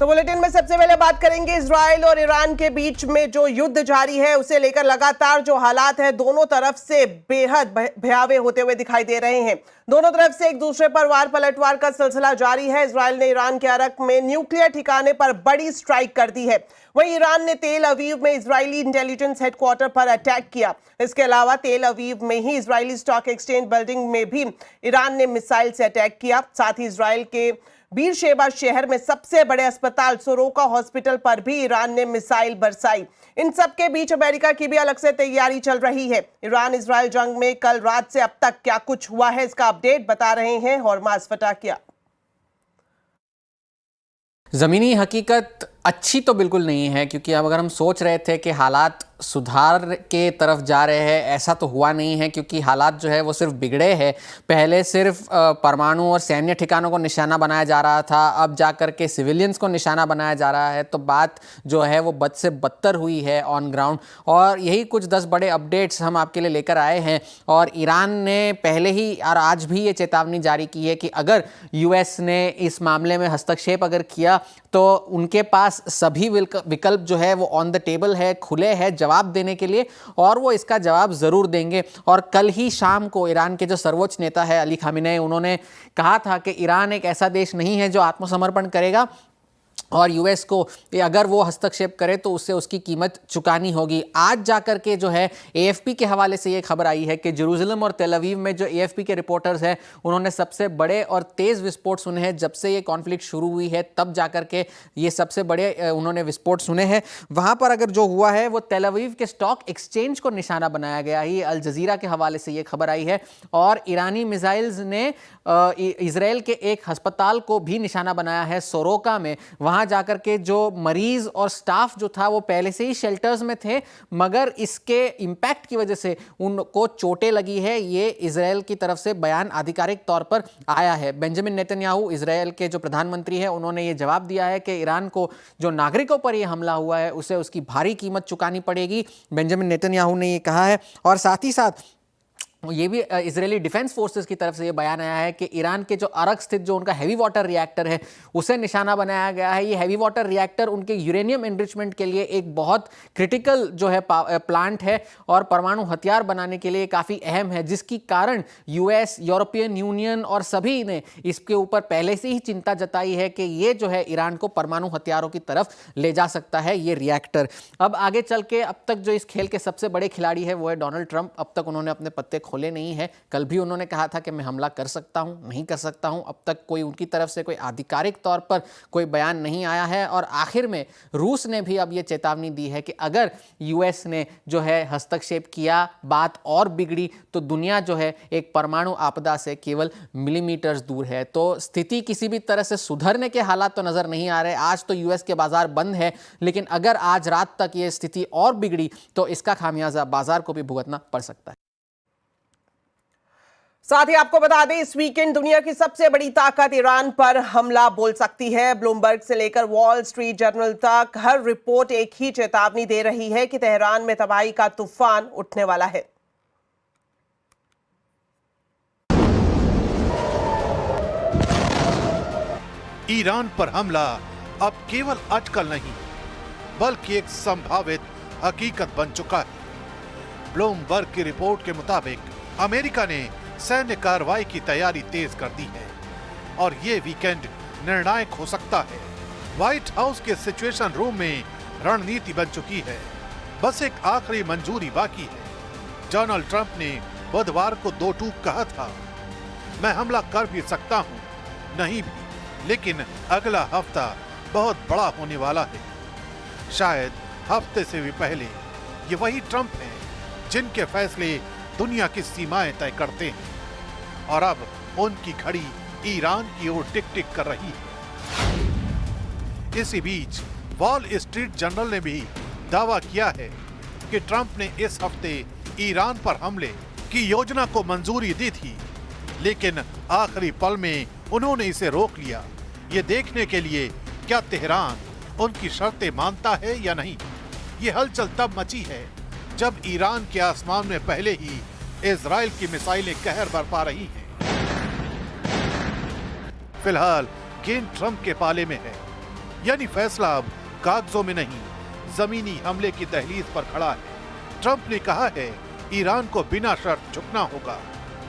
तो बुलेटिन में सबसे पहले बात करेंगे इजराइल और ईरान के बीच में जो युद्ध जारी है उसे लेकर लगातार जो हालात है दोनों तरफ से बेहद भयावह होते हुए दिखाई दे रहे हैं। दोनों तरफ से एक दूसरे पर वार पलटवार का सिलसिला जारी है। इजराइल ने ईरान के अरक में न्यूक्लियर ठिकाने पर बड़ी स्ट्राइक कर दी है। वहीं ईरान ने तेल अवीव में इजरायली इंटेलिजेंस हेडक्वार्टर पर अटैक किया। इसके अलावा तेल अवीव में ही इजरायली स्टॉक एक्सचेंज बिल्डिंग में भी ईरान ने मिसाइल से अटैक किया। साथ ही इजराइल के बीरशेबा शहर में सबसे बड़े अस्पताल सोरोका हॉस्पिटल पर भी ईरान ने मिसाइल बरसाई। इन सब के बीच अमेरिका की भी अलग से तैयारी चल रही है। ईरान इजराइल जंग में कल रात से अब तक क्या कुछ हुआ है इसका अपडेट बता रहे हैं हॉर्मास फटाकिया। ज़मीनी हकीकत अच्छी तो बिल्कुल नहीं है, क्योंकि अब अगर हम सोच रहे थे कि हालात सुधार के तरफ जा रहे हैं, ऐसा तो हुआ नहीं है, क्योंकि हालात जो है वो सिर्फ बिगड़े हैं। पहले सिर्फ परमाणु और सैन्य ठिकानों को निशाना बनाया जा रहा था, अब जाकर के सिविलियंस को निशाना बनाया जा रहा है। तो बात जो है वो बद से बदतर हुई है ऑन ग्राउंड। और यही कुछ 10 बड़े अपडेट्स हम आपके लिए लेकर आए हैं। और ईरान ने पहले ही और आज भी ये चेतावनी जारी की है कि अगर यूएस ने इस मामले में हस्तक्षेप अगर किया तो उनके पास सभी विकल्प जो है वो ऑन द टेबल है, खुले हैं जवाब देने के लिए, और वो इसका जवाब ज़रूर देंगे। और कल ही शाम को ईरान के जो सर्वोच्च नेता है अली खामेनेई, उन्होंने कहा था कि ईरान एक ऐसा देश नहीं है जो आत्मसमर्पण करेगा, और यूएस को अगर वो हस्तक्षेप करे तो उससे उसकी कीमत चुकानी होगी। आज जाकर के जो है एएफपी के हवाले से ये खबर आई है कि जेरूसलम और तेल अवीव में जो एएफपी के रिपोर्टर्स हैं उन्होंने सबसे बड़े और तेज़ विस्फोट सुने हैं। जब से ये कॉन्फ्लिक्ट शुरू हुई है तब जाकर के ये सबसे बड़े उन्होंने विस्फोट सुने हैं। वहाँ पर अगर जो हुआ है वो तेल अवीव के स्टॉक एक्सचेंज को निशाना बनाया गया है। ये अल जजीरा के हवाले से ये खबर आई है। और ईरानी मिसाइल्स ने इजराइल के एक अस्पताल को भी निशाना बनाया है सोरोका में। वहाँ जाकर के जो मरीज और स्टाफ जो था वो पहले से ही शेल्टर्स में थे, मगर इसके इंपैक्ट की वजह से उनको चोटें लगी है। ये इजराइल की तरफ से बयान आधिकारिक तौर पर आया है। बेंजामिन नेतन्याहू इजराइल के जो प्रधानमंत्री हैं उन्होंने ये जवाब दिया है कि ईरान को जो नागरिकों पर ये हमला हुआ है उसे उसकी भारी कीमत चुकानी पड़ेगी। बेंजामिन नेतन्याहू ने ये कहा है। और साथ ही साथ ये भी इजरायली डिफेंस फोर्सेस की तरफ से ये बयान आया है कि ईरान के जो अरक स्थित जो उनका हैवी वाटर रिएक्टर है उसे निशाना बनाया गया है। ये हैवी वाटर रिएक्टर उनके यूरेनियम एनरिचमेंट के लिए एक बहुत क्रिटिकल जो है प्लांट है और परमाणु हथियार बनाने के लिए काफ़ी अहम है, जिसकी कारण यूएस, यूरोपियन यूनियन और सभी ने इसके ऊपर पहले से ही चिंता जताई है कि ये जो है ईरान को परमाणु हथियारों की तरफ ले जा सकता है ये रिएक्टर। अब आगे चल के अब तक जो इस खेल के सबसे बड़े खिलाड़ी है वो है डोनाल्ड ट्रंप। अब तक उन्होंने अपने पत्ते खोले नहीं है। कल भी उन्होंने कहा था कि मैं हमला कर सकता हूं, नहीं कर सकता हूं। अब तक कोई उनकी तरफ से कोई आधिकारिक तौर पर कोई बयान नहीं आया है। और आखिर में रूस ने भी अब यह चेतावनी दी है कि अगर यूएस ने जो है हस्तक्षेप किया, बात और बिगड़ी तो दुनिया जो है एक परमाणु आपदा से केवल मिलीमीटर्स दूर है। तो स्थिति किसी भी तरह से सुधरने के हालात तो नजर नहीं आ रहे। आज तो यूएस के बाजार बंद है, लेकिन अगर आज रात तक यह स्थिति और बिगड़ी तो इसका खामियाजा बाजार को भी भुगतना पड़ सकता है। साथ ही आपको बता दें इस वीकेंड दुनिया की सबसे बड़ी ताकत ईरान पर हमला बोल सकती है। ब्लूमबर्ग से लेकर वॉल स्ट्रीट जर्नल तक हर रिपोर्ट एक ही चेतावनी दे रही है कि तेहरान में तबाही का तूफान उठने वाला है। ईरान पर हमला अब केवल अटकल नहीं बल्कि एक संभावित हकीकत बन चुका है। ब्लूमबर्ग की रिपोर्ट के मुताबिक अमेरिका ने सैन्य कार्रवाई की तैयारी तेज कर दी है और ये वीकेंड निर्णायक हो सकता है। व्हाइट हाउस के सिचुएशन रूम में रणनीति बन चुकी है, बस एक आखिरी मंजूरी बाकी है। डोनाल्ड ट्रंप ने बुधवार को 2 टूक कहा था, मैं हमला कर भी सकता हूं, नहीं भी, लेकिन अगला हफ्ता बहुत बड़ा होने वाला है। शायद हफ्ते से भी पहले ये वही ट्रंप हैं जिनके फैसले दुनिया की सीमाएं तय करते हैं और अब उनकी घड़ी ईरान की ओर टिक टिक कर रही है। इसी बीच वॉल स्ट्रीट जर्नल ने भी दावा किया है कि ट्रंप ने इस हफ्ते ईरान पर हमले की योजना को मंजूरी दी थी, लेकिन आखिरी पल में उन्होंने इसे रोक लिया, ये देखने के लिए क्या तेहरान उनकी शर्तें मानता है या नहीं। ये हलचल तब मची है जब ईरान के आसमान में पहले ही इजराइल की मिसाइलें कहर बरपा रही हैं। फिलहाल गेंद ट्रंप के पाले में है। यानी फैसला अब कागजों में नहीं, जमीनी हमले की दहलीज पर खड़ा है। ट्रंप ने कहा है ईरान को बिना शर्त झुकना होगा,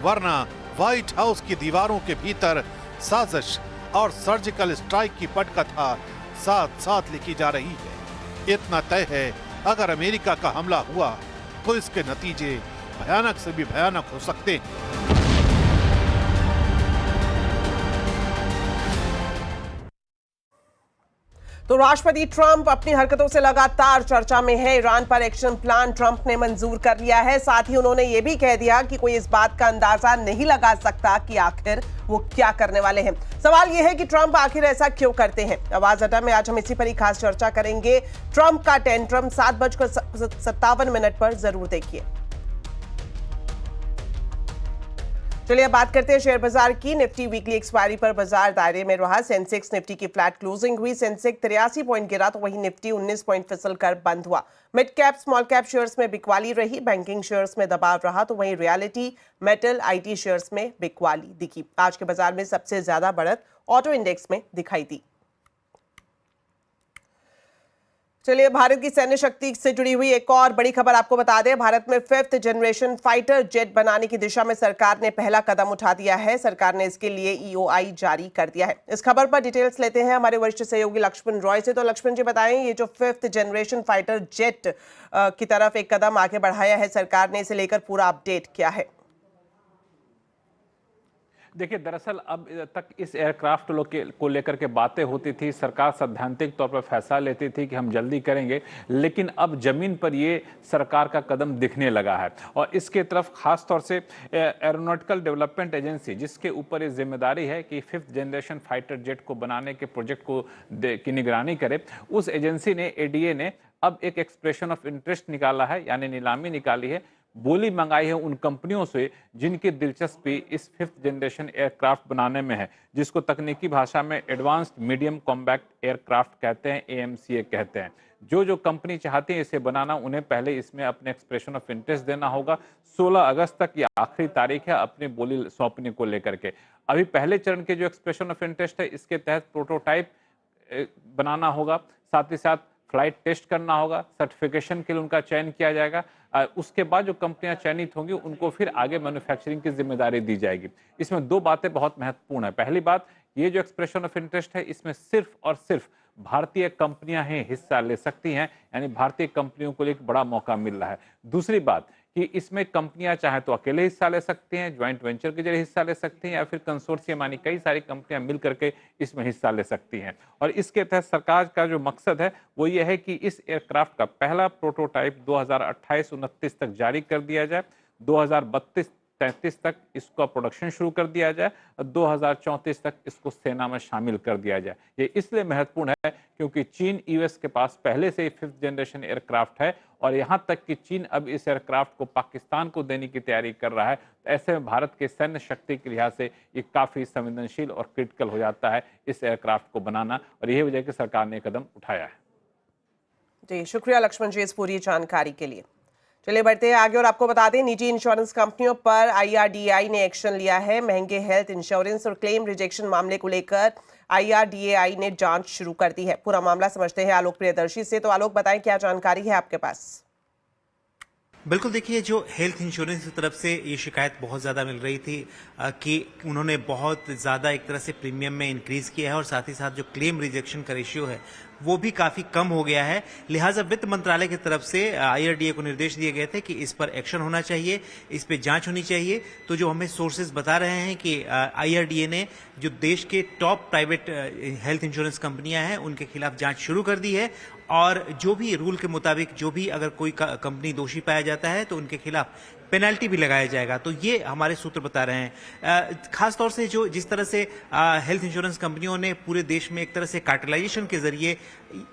वरना व्हाइट हाउस की दीवारों के भीतर साजिश और सर्जिकल स्ट्राइक की पटकथा साथ साथ लिखी जा रही है। इतना तय है, अगर अमेरिका का हमला हुआ तो इसके नतीजे भयानक से भी भयानक हो सकते हैं। तो राष्ट्रपति ट्रंप अपनी हरकतों से लगातार चर्चा में है। ईरान पर एक्शन प्लान ट्रंप ने मंजूर कर लिया है। साथ ही उन्होंने ये भी कह दिया कि कोई इस बात का अंदाजा नहीं लगा सकता कि आखिर वो क्या करने वाले हैं। सवाल यह है कि ट्रंप आखिर ऐसा क्यों करते हैं। आवाज अड्डा में आज हम इसी पर ही खास चर्चा करेंगे। ट्रंप का टेंट्रम 7:57 पर जरूर देखिए। चलिए अब बात करते हैं शेयर बाजार की। निफ्टी वीकली एक्सपायरी पर बाजार दायरे में रहा। सेंसेक्स निफ्टी की फ्लैट क्लोजिंग हुई। सेंसेक्स 83 पॉइंट गिरा तो वहीं निफ्टी 19 पॉइंट फिसल कर बंद हुआ। Mid cap small cap shares में बिकवाली रही। बैंकिंग शेयर्स में दबाव रहा तो वहीं रियलिटी, मेटल, आईटी शेयर्स में बिकवाली दिखी। आज के बाजार में सबसे ज्यादा बढ़त ऑटो इंडेक्स में दिखाई दी। चलिए भारत की सैन्य शक्ति से जुड़ी हुई एक और बड़ी खबर आपको बता दें। भारत में 5th जनरेशन फाइटर जेट बनाने की दिशा में सरकार ने पहला कदम उठा दिया है। सरकार ने इसके लिए EOI जारी कर दिया है। इस खबर पर डिटेल्स लेते हैं हमारे वरिष्ठ सहयोगी लक्ष्मण रॉय से। तो लक्ष्मण जी बताएं, ये जो 5th जनरेशन फाइटर जेट की तरफ एक कदम आगे बढ़ाया है सरकार ने, इसे लेकर पूरा अपडेट क्या है? देखिए, दरअसल अब तक इस एयरक्राफ्ट को लेकर के बातें होती थी। सरकार सैद्धांतिक तौर पर फैसला लेती थी कि हम जल्दी करेंगे, लेकिन अब जमीन पर ये सरकार का कदम दिखने लगा है। और इसके तरफ खास तौर से एरोनॉटिकल डेवलपमेंट एजेंसी, जिसके ऊपर ये जिम्मेदारी है कि 5th जनरेशन फाइटर जेट को बनाने के प्रोजेक्ट की निगरानी करे, उस एजेंसी ने, ADA ने अब एक एक्सप्रेशन ऑफ इंटरेस्ट निकाला है, यानी नीलामी निकाली है। बोली मंगाई है उन कंपनियों से जिनकी दिलचस्पी इस 5th जनरेशन एयरक्राफ्ट बनाने में है, जिसको तकनीकी भाषा में एडवांस्ड मीडियम कॉम्पैक्ट एयरक्राफ्ट कहते हैं, AMCA कहते हैं। जो कंपनी चाहती है इसे बनाना, उन्हें पहले इसमें अपने एक्सप्रेशन ऑफ इंटरेस्ट देना होगा। 16 अगस्त तक ये आखिरी तारीख है अपनी बोली सौंपने को लेकर के। अभी पहले चरण के जो एक्सप्रेशन ऑफ इंटरेस्ट है, इसके तहत प्रोटोटाइप बनाना होगा, साथ ही साथ फ्लाइट टेस्ट करना होगा, सर्टिफिकेशन के लिए उनका चयन किया जाएगा। उसके बाद जो कंपनियां चयनित होंगी उनको फिर आगे मैन्युफैक्चरिंग की जिम्मेदारी दी जाएगी। इसमें 2 बातें बहुत महत्वपूर्ण है। पहली बात, ये जो एक्सप्रेशन ऑफ इंटरेस्ट है, इसमें सिर्फ और सिर्फ भारतीय कंपनियां ही हिस्सा ले सकती हैं, यानी भारतीय कंपनियों को एक बड़ा मौका मिल रहा है। दूसरी बात कि इसमें कंपनियां चाहे तो अकेले हिस्सा ले सकती हैं, ज्वाइंट वेंचर के जरिए हिस्सा ले सकती हैं, या फिर कंसोर्शियम यानी कई सारी कंपनियां मिल करके इसमें हिस्सा ले सकती हैं। और इसके तहत सरकार का जो मकसद है वो ये है कि इस एयरक्राफ्ट का पहला प्रोटोटाइप 2028-29 तक जारी कर दिया जाए, 2032-33 तक इसका प्रोडक्शन शुरू कर दिया जाए, और 2034 तक इसको सेना में शामिल कर दिया जाए। ये इसलिए महत्वपूर्ण है क्योंकि चीन, US के पास पहले से ही 5th जनरेशन एयरक्राफ्ट है, और यहां तक कि चीन अब इस एयरक्राफ्ट को पाकिस्तान को देने की तैयारी कर रहा है। तो ऐसे में भारत के सैन्य शक्ति के लिहाज से ये काफी संवेदनशील और क्रिटिकल हो जाता है इस एयरक्राफ्ट को बनाना, और यही वजह कि सरकार ने कदम उठाया है। जी शुक्रिया लक्ष्मण जी इस पूरी जानकारी के लिए। चलिए बढ़ते हैं आगे और आपको बता दें, निजी इंश्योरेंस कंपनियों पर IRDAI ने एक्शन लिया है। महंगे हेल्थ इंश्योरेंस और क्लेम रिजेक्शन मामले को लेकर IRDAI ने जांच शुरू कर दी है। पूरा मामला समझते हैं आलोक प्रियदर्शी से। तो आलोक बताएं, क्या जानकारी है आपके पास? बिल्कुल, देखिए, जो हेल्थ इंश्योरेंस की तरफ से ये शिकायत बहुत ज़्यादा मिल रही थी कि उन्होंने बहुत ज़्यादा एक तरह से प्रीमियम में इंक्रीज किया है, और साथ ही साथ जो क्लेम रिजेक्शन का रेशियो है वो भी काफ़ी कम हो गया है। लिहाजा वित्त मंत्रालय की तरफ से IRDAI को निर्देश दिए गए थे कि इस पर एक्शन होना चाहिए, इस पर जांच होनी चाहिए। तो जो हमें सोर्सेज बता रहे हैं कि IRDAI ने जो देश के टॉप प्राइवेट हेल्थ इंश्योरेंस कंपनियां हैं उनके खिलाफ जांच शुरू कर दी है, और जो भी रूल के मुताबिक जो भी अगर कोई कंपनी दोषी पाया जाता है तो उनके खिलाफ पेनल्टी भी लगाया जाएगा। तो ये हमारे सूत्र बता रहे हैं। खास तौर से जो जिस तरह से हेल्थ इंश्योरेंस कंपनियों ने पूरे देश में एक तरह से कार्टेलाइजेशन के जरिए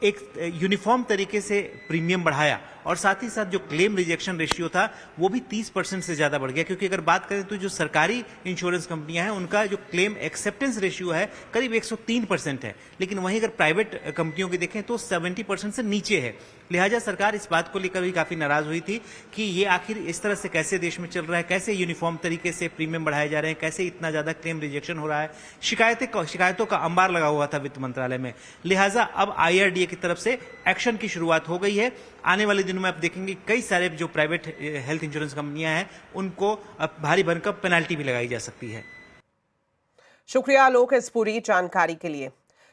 एक यूनिफॉर्म तरीके से प्रीमियम बढ़ाया, और साथ ही साथ जो क्लेम रिजेक्शन रेशियो था वो भी 30% से ज्यादा बढ़ गया। क्योंकि अगर बात करें तो जो सरकारी इंश्योरेंस कंपनियां हैं उनका जो क्लेम एक्सेप्टेंस रेशियो है करीब 103% है, लेकिन वहीं अगर प्राइवेट कंपनियों की देखें तो 70% से नीचे है। लिहाजा सरकार इस बात को लेकर भी काफी नाराज हुई थी कि ये आखिर इस तरह से कैसे देश में चल रहा है, कैसे यूनिफॉर्म तरीके से प्रीमियम बढ़ाए जा रहे हैं, कैसे इतना ज्यादा क्लेम रिजेक्शन हो रहा है। शिकायतों का अंबार लगा हुआ था वित्त मंत्रालय में। लिहाजा अब IRDA की तरफ से एक्शन की शुरुआत हो गई है। आने वाले दिनों में आप देखेंगे कई सारे जो प्राइवेट हेल्थ इंश्योरेंस कंपनियां हैं उनको अब भारी भरकम पेनल्टी भी लगाई जा सकती है। शुक्रिया आलोक इस पूरी जानकारी के लिए।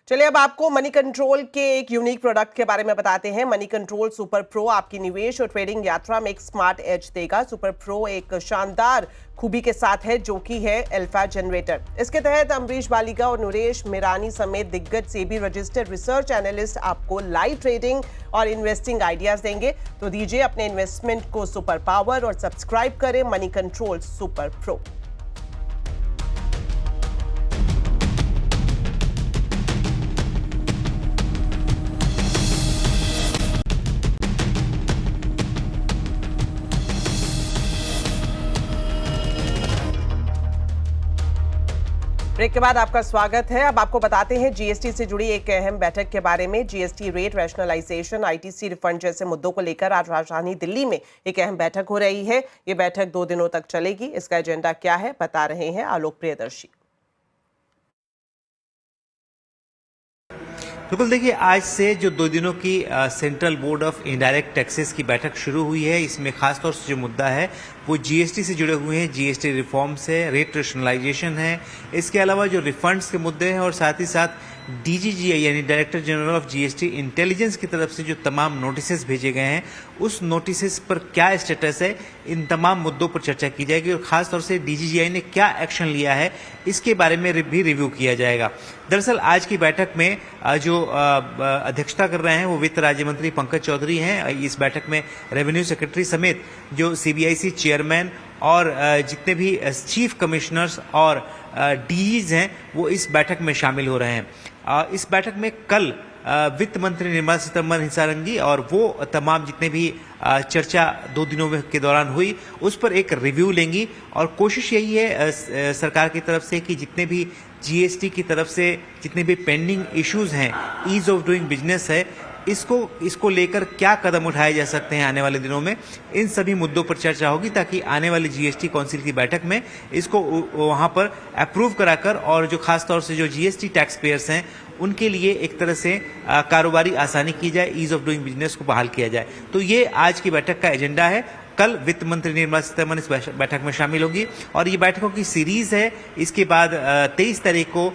चलिए अब आपको मनी कंट्रोल के एक यूनिक प्रोडक्ट के बारे में बताते हैं। मनी कंट्रोल सुपर प्रो आपकी निवेश और ट्रेडिंग यात्रा में एक स्मार्ट एज देगा। सुपर प्रो एक शानदार खूबी के साथ है जो कि है अल्फा जनरेटर। इसके तहत अमरीश बालिका और नरेश मिरानी समेत दिग्गज सेबी रजिस्टर्ड रिसर्च एनालिस्ट आपको लाइव ट्रेडिंग और इन्वेस्टिंग आइडियाज देंगे। तो दीजिए अपने इन्वेस्टमेंट को सुपर पावर और सब्सक्राइब करें Moneycontrol super pro. Break के बाद आपका स्वागत है। अब आपको बताते हैं जीएसटी से जुड़ी एक अहम बैठक के बारे में। GST rate rationalisation, ITC refund जैसे मुद्दों को लेकर आज राजधानी दिल्ली में एक अहम बैठक हो रही है। ये बैठक 2 दिनों तक चलेगी। इसका एजेंडा क्या है बता रहे हैं आलोक प्रियदर्शी। बिल्कुल, देखिए आज से जो 2 दिनों की central board of indirect taxes की बैठक शुरू हुई है। इसमें खासतौर से जो मुद्दा है वो जीएसटी से जुड़े हुए हैं। जीएसटी रिफॉर्म्स है, रेट रैशनलाइजेशन है, इसके अलावा जो रिफंड्स के मुद्दे हैं और साथ ही साथ डीजीजीआई यानी director general of GST intelligence की तरफ से जो तमाम नोटिसेस भेजे गए हैं उस नोटिसेस पर क्या स्टेटस है, इन तमाम मुद्दों पर चर्चा की जाएगी और खासतौर से डीजीजीआई ने क्या एक्शन लिया है इसके बारे में भी रिव्यू किया जाएगा। दरअसल आज की बैठक में जो अध्यक्षता कर रहे हैं वो वित्त राज्य मंत्री पंकज चौधरी हैं। इस बैठक में रेवेन्यू सेक्रेटरी समेत जो सीबीआईसी चेयरमैन और जितने भी चीफ कमिश्नर्स और डीईज हैं वो इस बैठक में शामिल हो रहे हैं। इस बैठक में कल वित्त मंत्री निर्मला सीतारमण हिस्सा लेंगी और वो तमाम जितने भी चर्चा 2 दिनों के दौरान हुई उस पर एक रिव्यू लेंगी और कोशिश यही है सरकार की तरफ से कि जितने भी जीएसटी की तरफ से जितने भी पेंडिंग इश्यूज हैं, ईज ऑफ डूइंग बिजनेस है, इसको लेकर क्या कदम उठाए जा सकते हैं आने वाले दिनों में, इन सभी मुद्दों पर चर्चा होगी ताकि आने वाली जीएसटी काउंसिल की बैठक में इसको वहां पर अप्रूव कराकर और जो खास तौर से जो जीएसटी टैक्स पेयर्स हैं उनके लिए एक तरह से कारोबारी आसानी की जाए, ईज ऑफ डूइंग बिजनेस को बहाल किया जाए। तो ये आज की बैठक का एजेंडा है। कल वित्त मंत्री निर्मला सीतारमण इस बैठक में शामिल होगी और ये बैठकों की सीरीज है। इसके बाद 23 तारीख को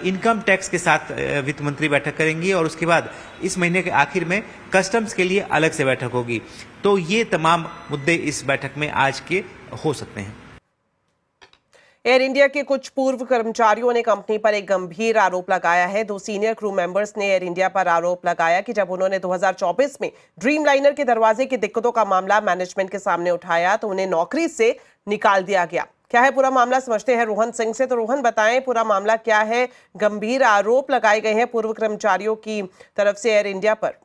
इनकम टैक्स के साथ वित्त मंत्री बैठक करेंगी और उसके बाद इस महीने के आखिर में कस्टम्स के लिए अलग से बैठक होगी। तो ये तमाम मुद्दे इस बैठक में आज के हो सकते हैं। एयर इंडिया के कुछ पूर्व कर्मचारियों ने कंपनी पर एक गंभीर आरोप लगाया है। 2 सीनियर क्रू मेंबर्स ने एयर इंडिया पर आरोप लगाया कि जब उन्होंने 2024 में ड्रीम लाइनर के दरवाजे की दिक्कतों का मामला मैनेजमेंट के सामने उठाया तो उन्हें नौकरी से निकाल दिया गया। क्या है पूरा मामला, समझते हैं रोहन सिंह से। तो रोहन बताएं पूरा मामला क्या है। गंभीर आरोप लगाए गए हैं पूर्व कर्मचारियों की तरफ से एयर इंडिया पर।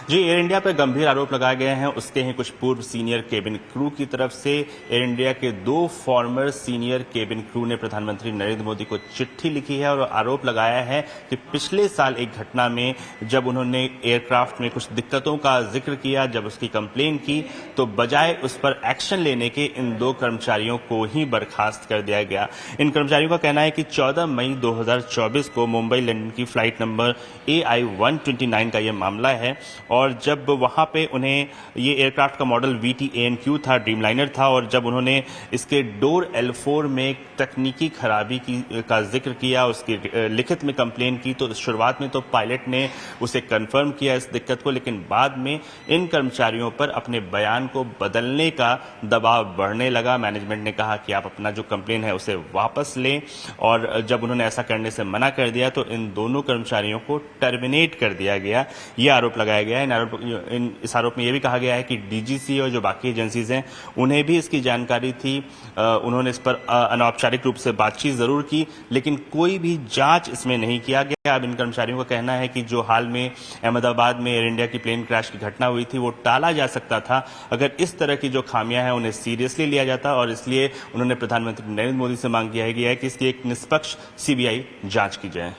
जी, एयर इंडिया पर गंभीर आरोप लगाए गए हैं उसके हैं कुछ पूर्व सीनियर केबिन क्रू की तरफ से। एयर इंडिया के 2 फॉर्मर सीनियर केबिन क्रू ने प्रधानमंत्री नरेंद्र मोदी को चिट्ठी लिखी है और आरोप लगाया है कि पिछले साल एक घटना में जब उन्होंने एयरक्राफ्ट में कुछ दिक्कतों का जिक्र किया, जब उसकी कंप्लेन की तो बजाय उस पर एक्शन लेने के इन 2 कर्मचारियों को ही बर्खास्त कर दिया गया। इन कर्मचारियों का कहना है कि 14 मई 2024 को मुंबई लंदन की फ्लाइट नंबर AI-129 का यह मामला है और जब वहां पे उन्हें ये एयरक्राफ्ट का मॉडल VT-ANQ था, ड्रीमलाइनर था, और जब उन्होंने इसके डोर L4 में तकनीकी खराबी का जिक्र किया, उसकी लिखित में कंप्लेन की, तो शुरुआत में तो पायलट ने उसे कंफर्म किया इस दिक्कत को, लेकिन बाद में इन कर्मचारियों पर अपने बयान को बदलने का दबाव बढ़ने लगा। मैनेजमेंट ने कहा कि आप अपना जो कंप्लेन है उसे वापस लें और जब उन्होंने ऐसा करने से मना कर दिया तो इन दोनों कर्मचारियों को टर्मिनेट कर दिया गया। ये आरोप लगाया गया है। इस आरोप में यह भी कहा गया है कि डीजीसी और जो बाकी एजेंसीज हैं उन्हें भी इसकी जानकारी थी। उन्होंने इस पर अनौपचारिक रूप से बातचीत जरूर की लेकिन कोई भी जांच इसमें नहीं किया गया। अब इन कर्मचारियों का कहना है कि जो हाल में अहमदाबाद में एयर इंडिया की प्लेन क्रैश की घटना हुई थी वो टाला जा सकता था अगर इस तरह की जो खामियां हैं उन्हें सीरियसली लिया जाता, और इसलिए उन्होंने प्रधानमंत्री नरेंद्र मोदी से मांग किया है कि इसकी एक निष्पक्ष सीबीआई जांच की जाए।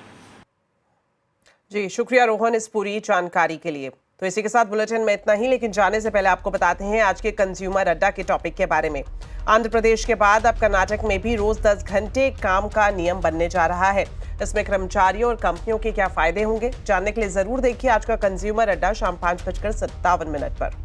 जी शुक्रिया रोहन इस पूरी जानकारी के लिए। तो इसी के साथ बुलेटिन में इतना ही, लेकिन जाने से पहले आपको बताते हैं आज के कंज्यूमर अड्डा के टॉपिक के बारे में। आंध्र प्रदेश के बाद अब कर्नाटक में भी रोज 10 घंटे काम का नियम बनने जा रहा है। इसमें कर्मचारियों और कंपनियों के क्या फायदे होंगे, जानने के लिए जरूर देखिए आज का कंज्यूमर अड्डा शाम 5:57 पर।